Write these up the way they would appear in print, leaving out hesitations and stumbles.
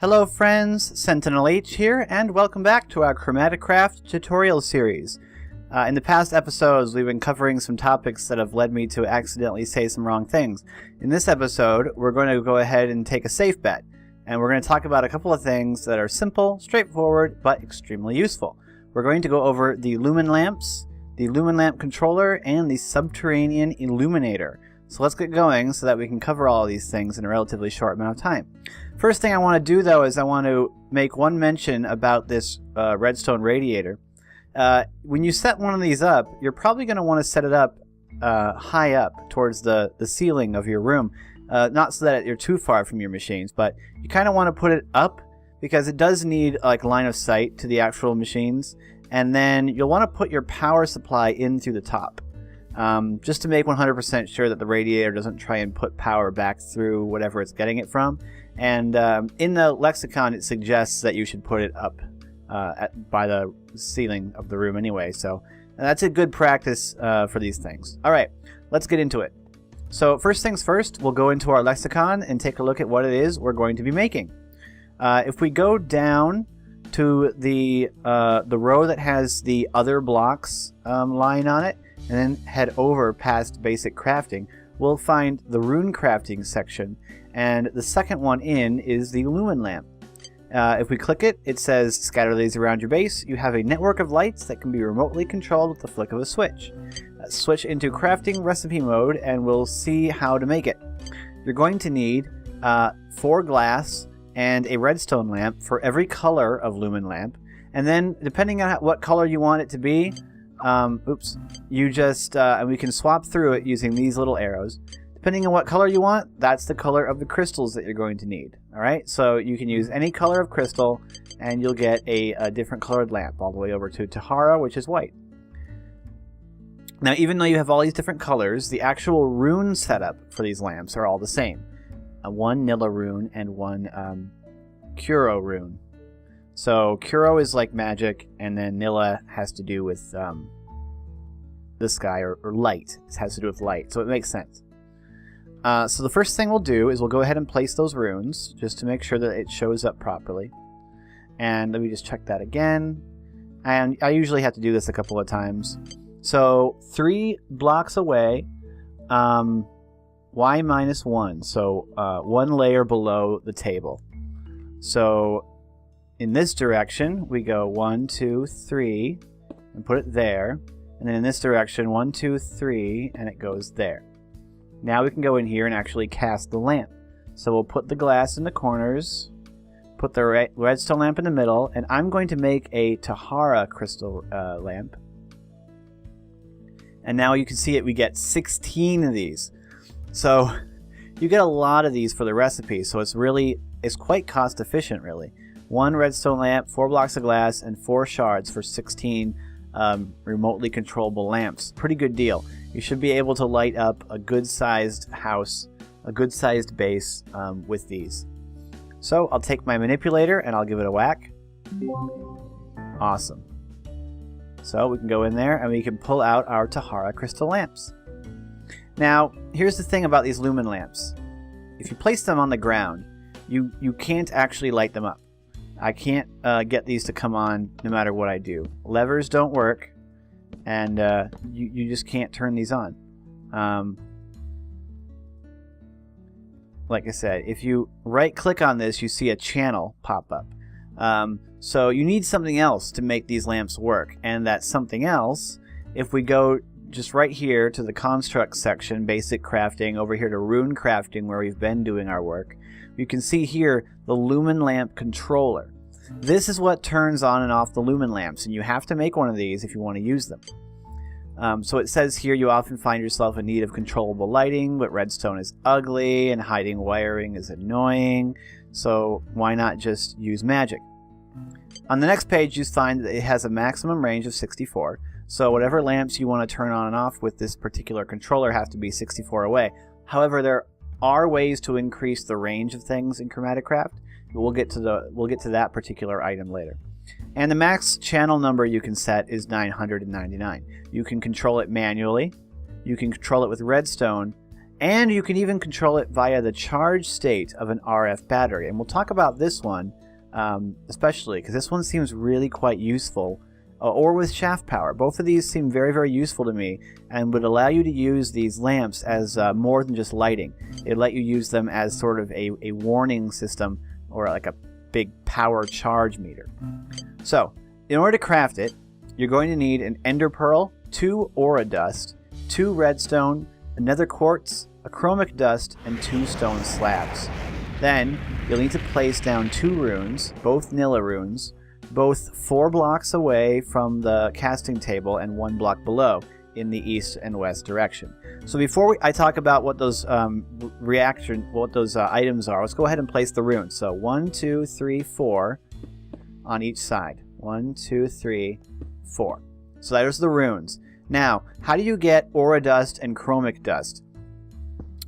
Hello friends, SentinalH here, and welcome back to our ChromatiCraft tutorial series. In the past episodes, we've been covering some topics that have led me to accidentally say some wrong things. In this episode, we're going to go ahead and take a safe bet, and we're going to talk about a couple of things that are simple, straightforward, but extremely useful. We're going to go over the Lumen Lamps, the Lumen Lamp Controller, and the Subterranean Illuminator. So let's get going so that we can cover all of these things in a relatively short amount of time. First thing I want to do though is I want to make one mention about this redstone radiator. When you set one of these up, you're probably going to want to set it up high up towards the ceiling of your room. Not so that you're too far from your machines, but you kind of want to put it up because it does need like line of sight to the actual machines. And then you'll want to put your power supply in through the top. Just to make 100% sure that the radiator doesn't try and put power back through whatever it's getting it from. And in the lexicon it suggests that you should put it up by the ceiling of the room anyway. So that's a good practice for these things. Alright, let's get into it. So first things first, we'll go into our lexicon and take a look at what it is we're going to be making. If we go down to the row that has the other blocks line on it, and then head over past basic crafting, we'll find the rune crafting section, and the second one in is the lumen lamp. If we click it, it says scatter these around your base. You have a network of lights that can be remotely controlled with the flick of a switch. Switch into crafting recipe mode and we'll see how to make it. You're going to need 4 glass and a redstone lamp for every color of lumen lamp, and then depending on what color you want it to be, you just and we can swap through it using these little arrows. Depending on what color you want, that's the color of the crystals that you're going to need. Alright, so you can use any color of crystal and you'll get a different colored lamp all the way over to Tahara, which is white. Now even though you have all these different colors, the actual rune setup for these lamps are all the same. One Nilla rune and one Kuro rune. So Kuro is like magic, and then Nilla has to do with the sky, or light. It has to do with light, so it makes sense. So the first thing we'll do is we'll go ahead and place those runes, just to make sure that it shows up properly. And let me just check that again. And I usually have to do this a couple of times. So 3 blocks away, y minus 1, so 1 layer below the table. So in this direction, we go 1, 2, 3, and put it there. And then in this direction, 1, 2, 3, and it goes there. Now we can go in here and actually cast the lamp. So we'll put the glass in the corners, put the redstone lamp in the middle, and I'm going to make a Tahara crystal lamp. And now you can see it, we get 16 of these. So you get a lot of these for the recipe, so it's quite cost efficient really. 1 redstone lamp, 4 blocks of glass, and 4 shards for 16 remotely controllable lamps. Pretty good deal. You should be able to light up a good-sized house, a good-sized base with these. So I'll take my manipulator and I'll give it a whack. Awesome. So we can go in there and we can pull out our Tahara crystal lamps. Now, here's the thing about these lumen lamps. If you place them on the ground, you can't actually light them up. I can't get these to come on no matter what I do. Levers don't work, and you just can't turn these on. Like I said, if you right-click on this, you see a channel pop up. So you need something else to make these lamps work, and that something else, if we go just right here to the construct section, basic crafting, over here to rune crafting where we've been doing our work, you can see here the Lumen Lamp Controller. This is what turns on and off the lumen lamps, and you have to make one of these if you want to use them. So it says here you often find yourself in need of controllable lighting, but redstone is ugly and hiding wiring is annoying, so why not just use magic? On the next page you find that it has a maximum range of 64, so whatever lamps you want to turn on and off with this particular controller have to be 64 away. However, there are ways to increase the range of things in ChromatiCraft. We'll get to that particular item later. And the max channel number you can set is 999. You can control it manually, you can control it with redstone, And you can even control it via the charge state of an RF battery. And we'll talk about this one especially because this one seems really quite useful, or with shaft power. Both of these seem very, very useful to me and would allow you to use these lamps as more than just lighting. It'd let you use them as sort of a warning system or like a big power charge meter. So, in order to craft it, you're going to need an ender pearl, 2 aura dust, 2 redstone, another quartz, a chromic dust, and 2 stone slabs. Then, you'll need to place down 2 runes, both Nilla runes, both 4 blocks away from the casting table and 1 block below in the east and west direction. So before I talk about what those items are, let's go ahead and place the runes. So 1, 2, 3, 4 on each side. 1, 2, 3, 4. So there's the runes. Now, how do you get aura dust and chromic dust?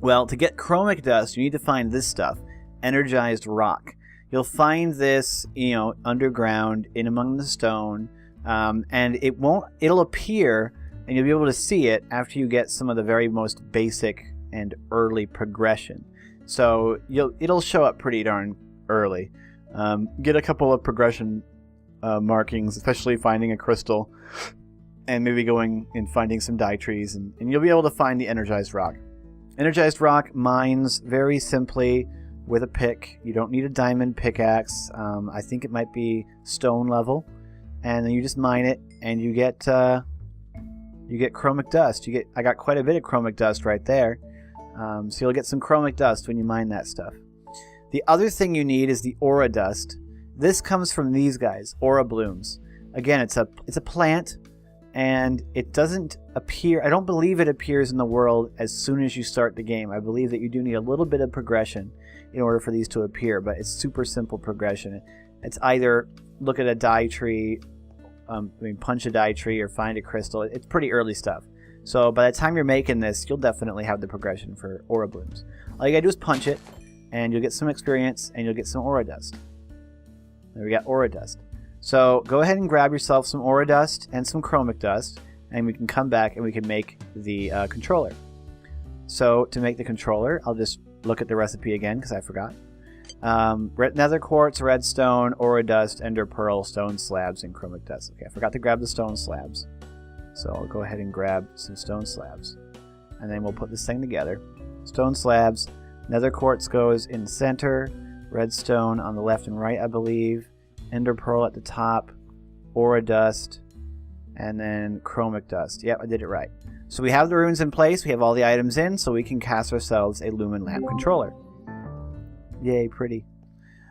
Well, to get chromic dust, you need to find this stuff, energized rock. You'll find this, underground, in among the stone, and it'll appear, and you'll be able to see it after you get some of the very most basic and early progression. So it'll show up pretty darn early. Get a couple of progression markings, especially finding a crystal, and maybe going and finding some dye trees, and you'll be able to find the energized rock. Energized rock mines very simply with a pick. You don't need a diamond pickaxe. I think it might be stone level, and then you just mine it, and you get chromic dust. I got quite a bit of chromic dust right there, so you'll get some chromic dust when you mine that stuff. The other thing you need is the aura dust. This comes from these guys, aura blooms. Again, it's a plant, and it doesn't appear. I don't believe it appears in the world as soon as you start the game. I believe that you do need a little bit of progression in order for these to appear, but it's super simple progression. It's either look at a dye tree, punch a dye tree, or find a crystal. It's pretty early stuff. So by the time you're making this, you'll definitely have the progression for aura blooms. All you gotta do is punch it, and you'll get some experience, and you'll get some aura dust. There we got aura dust. So go ahead and grab yourself some aura dust and some chromic dust, and we can come back and we can make the controller. So to make the controller, I'll just look at the recipe again because I forgot. Nether quartz, redstone, aura dust, ender pearl, stone slabs, and chromic dust. Okay, I forgot to grab the stone slabs. So I'll go ahead and grab some stone slabs, and then we'll put this thing together. Stone slabs, nether quartz goes in the center, redstone on the left and right, I believe, ender pearl at the top, aura dust, and then chromic dust. Yep, I did it right. So we have the runes in place, we have all the items in, so we can cast ourselves a Lumen Lamp Controller. Yay, pretty.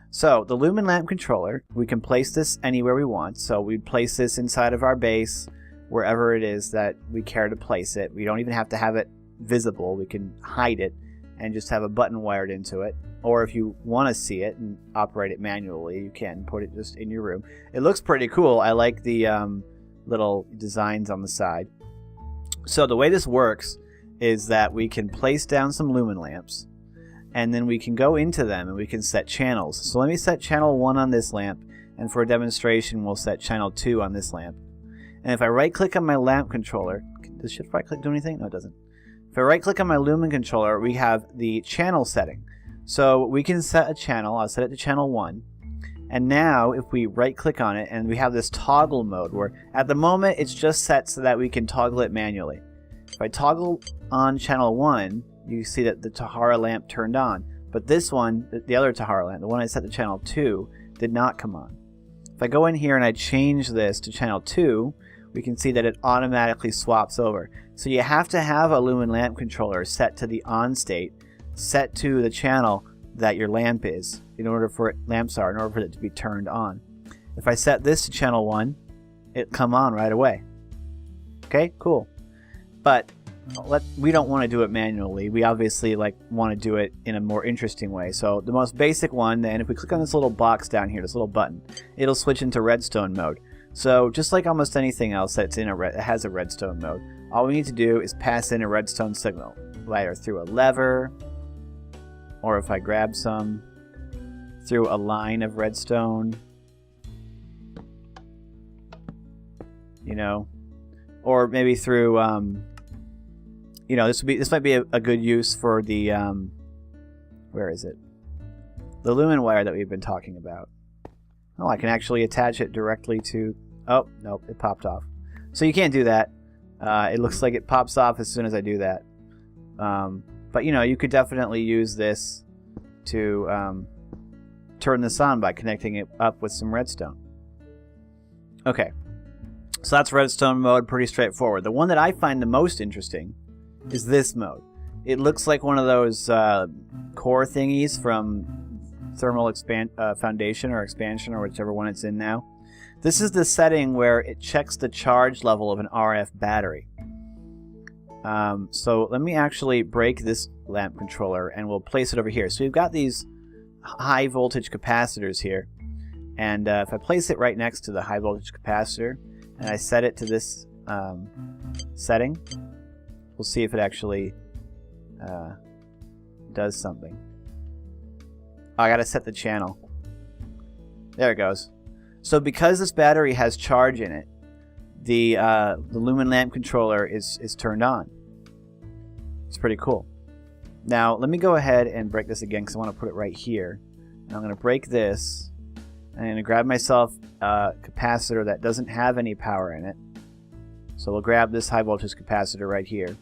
So, the Lumen Lamp Controller, we can place this anywhere we want. So we'd place this inside of our base, wherever it is that we care to place it. We don't even have to have it visible. We can hide it and just have a button wired into it. Or if you want to see it and operate it manually, you can put it just in your room. It looks pretty cool. I like the little designs on the side. So the way this works is that we can place down some lumen lamps, and then we can go into them and we can set channels. So let me set channel 1 on this lamp, and for a demonstration we'll set channel 2 on this lamp. And if I right click on my lamp controller, does shift right click do anything? No, it doesn't. If I right click on my lumen controller, we have the channel setting. So we can set a channel. I'll set it to channel 1. And now if we right click on it, and we have this toggle mode where at the moment it's just set so that we can toggle it manually. If I toggle on channel 1, you see that the Tahara lamp turned on. But this one, the other Tahara lamp, the one I set to channel 2, did not come on. If I go in here and I change this to channel 2, we can see that it automatically swaps over. So you have to have a Lumen Lamp Controller set to the on state, set to the channel that your lamp is, in order for it to be turned on. If I set this to channel 1, it'll come on right away. Okay, cool. But we don't want to do it manually. We obviously want to do it in a more interesting way. So the most basic one, then, if we click on this little box down here, this little button, it'll switch into redstone mode. So just like almost anything else that's it has a redstone mode, all we need to do is pass in a redstone signal, either through a lever, or if I grab some, through a line of redstone, or maybe through you know, this might be a good use for the where is it? The lumen wire that we've been talking about. Oh, I can actually attach it directly to... Oh, nope, it popped off. So you can't do that. It looks like it pops off as soon as I do that. But, you know, you could definitely use this to turn this on by connecting it up with some redstone. Okay, so that's redstone mode, pretty straightforward. The one that I find the most interesting is this mode. It looks like one of those core thingies from Thermal Foundation or Expansion or whichever one it's in now. This is the setting where it checks the charge level of an RF battery. So let me actually break this lamp controller and we'll place it over here. So we've got these high voltage capacitors here. And if I place it right next to the high voltage capacitor and I set it to this setting, we'll see if it actually does something. Oh, I gotta set the channel. There it goes. So because this battery has charge in it, the Lumen Lamp Controller is turned on. It's pretty cool. Now let me go ahead and break this again because I want to put it right here. And I'm going to break this. I'm going to grab myself a capacitor that doesn't have any power in it. So we'll grab this high voltage capacitor right here.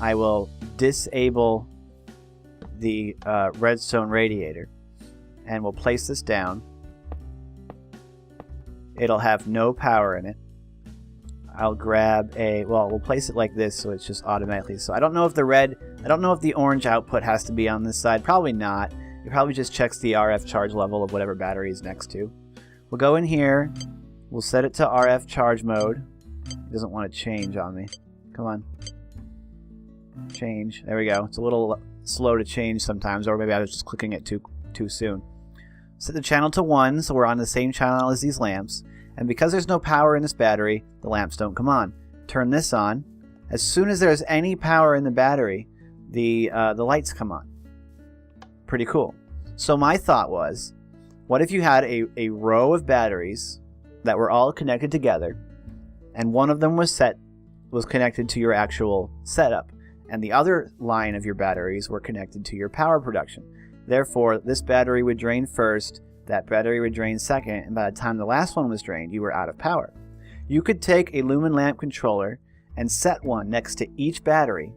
I will disable the redstone radiator and we'll place this down. It'll have no power in it. I'll grab a, well, we'll place it like this so it's just automatically. So I don't know if the orange output has to be on this side. Probably not. It probably just checks the RF charge level of whatever battery is next to. We'll go in here. We'll set it to RF charge mode. It doesn't want to change on me. Come on. Change. There we go. It's a little slow to change sometimes, or maybe I was just clicking it too soon. Set the channel to 1 so we're on the same channel as these lamps. And because there's no power in this battery, the lamps don't come on. Turn this on. As soon as there's any power in the battery, the lights come on. Pretty cool. So my thought was, what if you had a row of batteries that were all connected together, and one of them was connected to your actual setup, and the other line of your batteries were connected to your power production. Therefore, this battery would drain first, that battery would drain second, and by the time the last one was drained, you were out of power. You could take a Lumen Lamp Controller and set one next to each battery,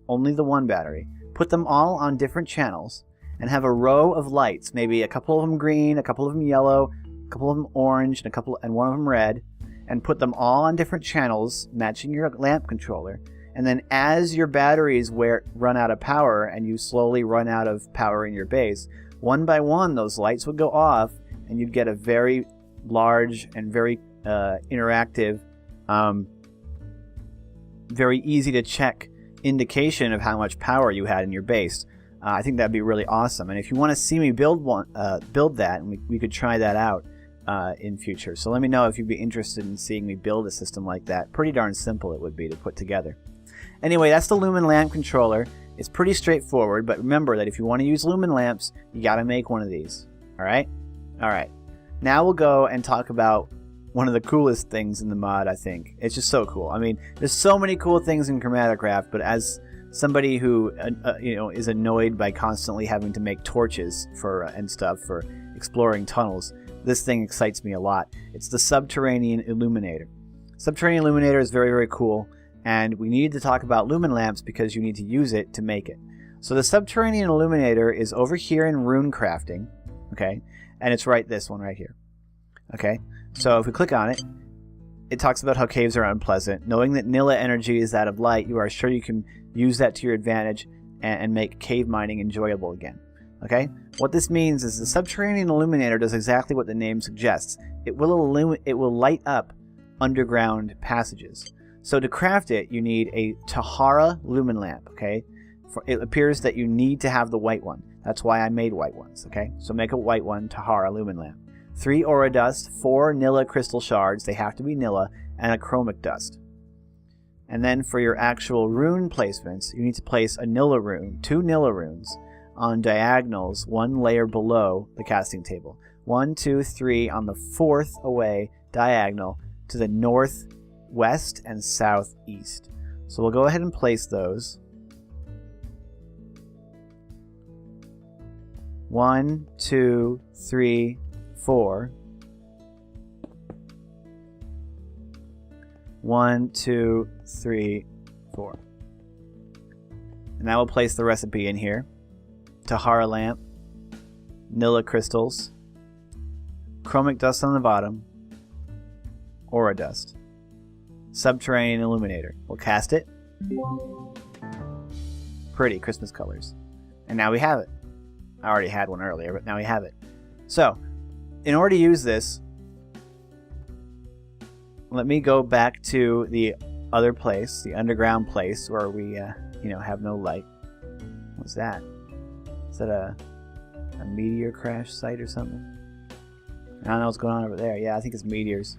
only the one battery, put them all on different channels, and have a row of lights, maybe a couple of them green, a couple of them yellow, a couple of them orange, and one of them red, and put them all on different channels, matching your lamp controller. And then as your batteries run out of power and you slowly run out of power in your base, one by one those lights would go off and you'd get a very large and very interactive, very easy to check indication of how much power you had in your base. I think that'd be really awesome. And if you want to see me build that, and we could try that out in future. So let me know if you'd be interested in seeing me build a system like that. Pretty darn simple it would be to put together. Anyway, that's the Lumen Lamp Controller. It's pretty straightforward, but remember that if you want to use lumen lamps, you got to make one of these. Alright? Alright. Now we'll go and talk about one of the coolest things in the mod, I think. It's just so cool. I mean, there's so many cool things in ChromatiCraft, but as somebody who is annoyed by constantly having to make torches and stuff for exploring tunnels, this thing excites me a lot. It's the Subterranean Illuminator. Subterranean Illuminator is very, very cool. And we need to talk about lumen lamps because you need to use it to make it. So the Subterranean Illuminator is over here in rune crafting, okay? And it's this one right here, okay? So if we click on it, it talks about how caves are unpleasant. Knowing that Nilla energy is that of light, you are sure you can use that to your advantage and make cave mining enjoyable again, okay? What this means is the Subterranean Illuminator does exactly what the name suggests. It will light up underground passages. So to craft it, you need a Tahara lumen lamp, okay? It appears that you need to have the white one. That's why I made white ones, okay? So make a white one, Tahara lumen lamp. 3 aura dust, 4 Nilla crystal shards, they have to be Nilla, and a chromic dust. And then for your actual rune placements, you need to place a Nilla rune, 2 Nilla runes, on diagonals 1 layer below the casting table. 1, 2, 3 on the 4th away diagonal to the north, west, and southeast. So we'll go ahead and place those. 1, 2, 3, 4. 1, 2, 3, 4. And now we'll place the recipe in here. Tahara lamp, Nilla crystals, chromic dust on the bottom, aura dust, Subterranean Illuminator. We'll cast it. Pretty Christmas colors. And now we have it. I already had one earlier, but now we have it. So, in order to use this, let me go back to the other place, the underground place where we, have no light. What's that? Is that a meteor crash site or something? I don't know what's going on over there. Yeah, I think it's meteors.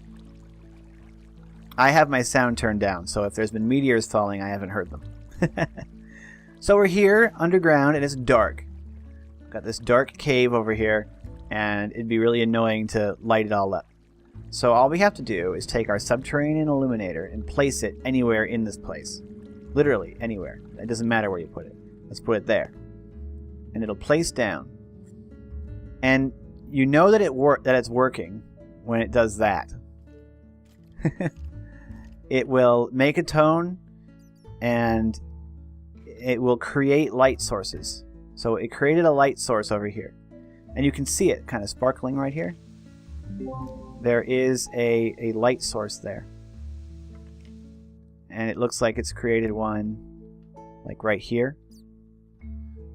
I have my sound turned down, so if there's been meteors falling, I haven't heard them. So we're here underground, and it's dark. Got this dark cave over here, and it'd be really annoying to light it all up. So all we have to do is take our Subterranean Illuminator and place it anywhere in this place. Literally anywhere. It doesn't matter where you put it. Let's put it there. And it'll place down. And you know that it's working when it does that. It will make a tone, and it will create light sources. So it created a light source over here. And you can see it kind of sparkling right here. There is a light source there. And it looks like it's created one like right here.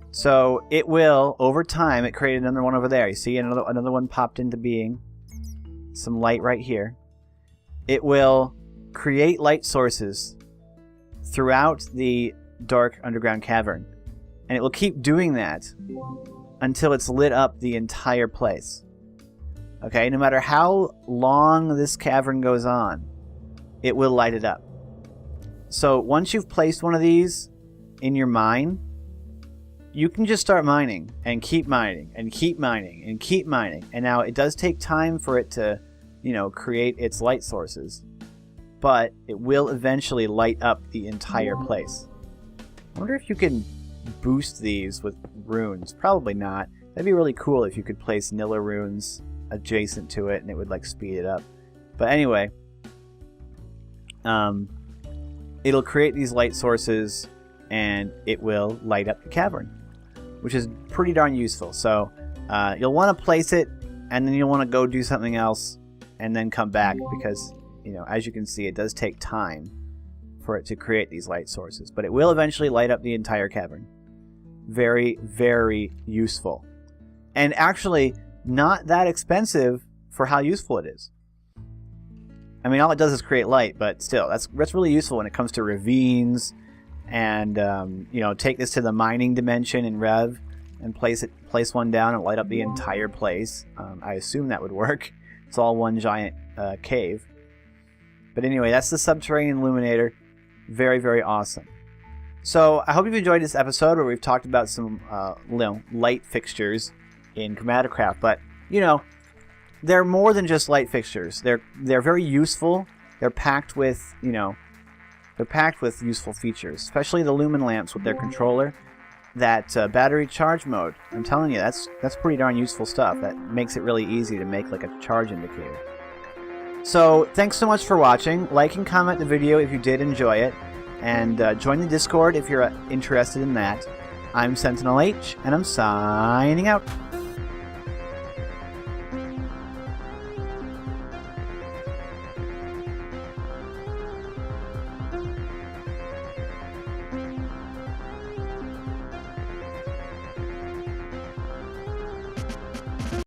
So it will, over time, it created another one over there. You see another one popped into being. Some light right here. It will create light sources throughout the dark underground cavern. And it will keep doing that until it's lit up the entire place. Okay, no matter how long this cavern goes on, it will light it up. So once you've placed one of these in your mine, you can just start mining and keep mining and keep mining and keep mining. And now it does take time for it to, create its light sources, but it will eventually light up the entire place. I wonder if you can boost these with runes. Probably not. That'd be really cool if you could place Nilla runes adjacent to it and it would like speed it up. But anyway, it'll create these light sources and it will light up the cavern, which is pretty darn useful. So you'll want to place it, and then you'll want to go do something else and then come back, because as you can see, it does take time for it to create these light sources, but it will eventually light up the entire cavern. Very, very useful, and actually not that expensive for how useful it is. I mean, all it does is create light, but still, that's really useful when it comes to ravines. And take this to the mining dimension in Rev and place one down and light up the entire place. I assume that would work. It's all one giant cave. But anyway, that's the Subterranean Illuminator. Very, very awesome. So I hope you've enjoyed this episode where we've talked about some light fixtures in ChromatiCraft. But they're more than just light fixtures. They're very useful. They're packed with useful features, especially the Lumen Lamps with their controller. That battery charge mode, I'm telling you, that's pretty darn useful stuff. That makes it really easy to make like a charge indicator. So thanks so much for watching. Like and comment the video if you did enjoy it, and join the Discord if you're interested in that. I'm SentinalH, and I'm signing out.